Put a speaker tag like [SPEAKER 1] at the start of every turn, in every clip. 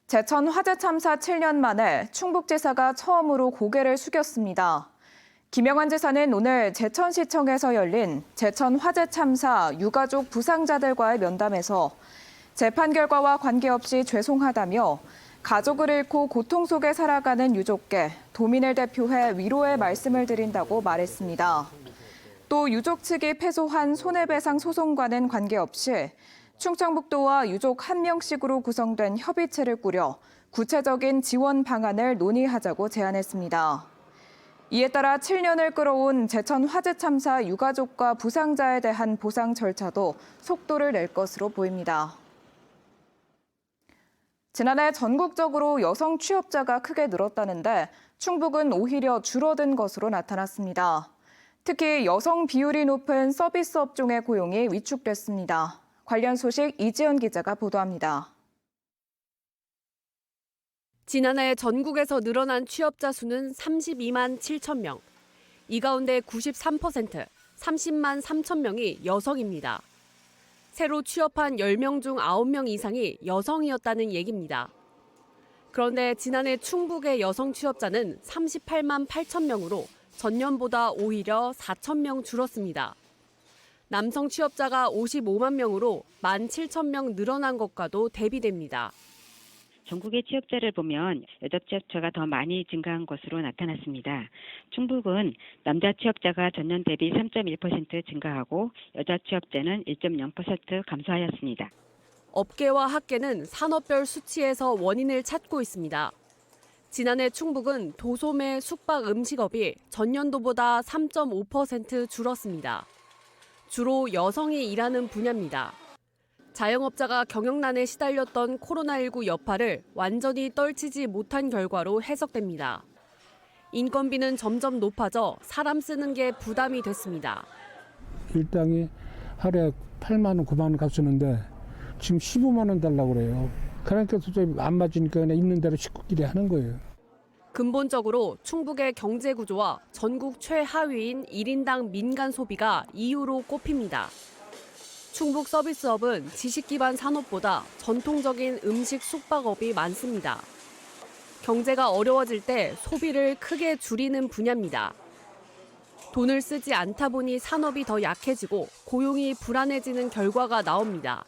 [SPEAKER 1] 제천 화재 참사 7년 만에 충북지사가 처음으로 고개를 숙였습니다. 김영환 지사는 오늘 제천시청에서 열린 제천 화재 참사 유가족 부상자들과의 면담에서 재판 결과와 관계없이 죄송하다며 가족을 잃고 고통 속에 살아가는 유족께 도민을 대표해 위로의 말씀을 드린다고 말했습니다. 또 유족 측이 패소한 손해배상 소송과는 관계없이 충청북도와 유족 1명씩으로 구성된 협의체를 꾸려 구체적인 지원 방안을 논의하자고 제안했습니다. 이에 따라 7년을 끌어온 제천 화재 참사 유가족과 부상자에 대한 보상 절차도 속도를 낼 것으로 보입니다. 지난해 전국적으로 여성 취업자가 크게 늘었다는데 충북은 오히려 줄어든 것으로 나타났습니다. 특히 여성 비율이 높은 서비스 업종의 고용이 위축됐습니다. 관련 소식 이지연 기자가 보도합니다.
[SPEAKER 2] 지난해 전국에서 늘어난 취업자 수는 32만 7천 명. 이 가운데 93%, 30만 3천 명이 여성입니다. 새로 취업한 10명 중 9명 이상이 여성이었다는 얘기입니다. 그런데 지난해 충북의 여성 취업자는 38만 8천 명으로 전년보다 오히려 4천 명 줄었습니다. 남성 취업자가 55만 명으로 1만 7천 명 늘어난 것과도 대비됩니다.
[SPEAKER 3] 전국의 취업자를 보면 여자 취업자가 더 많이 증가한 것으로 나타났습니다. 충북은 남자 취업자가 전년 대비 3.1% 증가하고 여자 취업자는 1.0% 감소하였습니다.
[SPEAKER 2] 업계와 학계는 산업별 수치에서 원인을 찾고 있습니다. 지난해 충북은 도소매 숙박 음식업이 전년도보다 3.5% 줄었습니다. 주로 여성이 일하는 분야입니다. 자영업자가 경영난에 시달렸던 코로나19 여파를 완전히 떨치지 못한 결과로 해석됩니다. 인건비는 점점 높아져 사람 쓰는 게 부담이 됐습니다.
[SPEAKER 4] 일당이 하루에 8만 원, 9만 원 값쓰는데 지금 15만 원 달라고 그래요. 그러니까 도저히 안 맞으니까 그냥 있는 대로 식구끼리 하는 거예요.
[SPEAKER 2] 근본적으로 충북의 경제 구조와 전국 최하위인 1인당 민간 소비가 이유로 꼽힙니다. 충북 서비스업은 지식 기반 산업보다 전통적인 음식 숙박업이 많습니다. 경제가 어려워질 때 소비를 크게 줄이는 분야입니다. 돈을 쓰지 않다 보니 산업이 더 약해지고 고용이 불안해지는 결과가 나옵니다.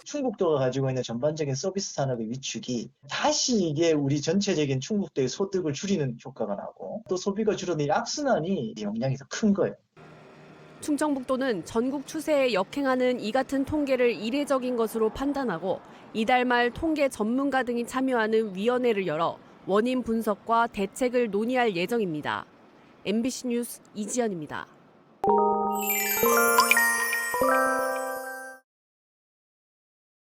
[SPEAKER 5] 충북도가 가지고 있는 전반적인 서비스 산업의 위축이 다시 이게 우리 전체적인 충북도의 소득을 줄이는 효과가 나고 또 소비가 줄어든 이 악순환이 영향이 더 큰 거예요.
[SPEAKER 2] 충청북도는 전국 추세에 역행하는 이 같은 통계를 이례적인 것으로 판단하고 이달 말 통계 전문가 등이 참여하는 위원회를 열어 원인 분석과 대책을 논의할 예정입니다. MBC 뉴스 이지연입니다.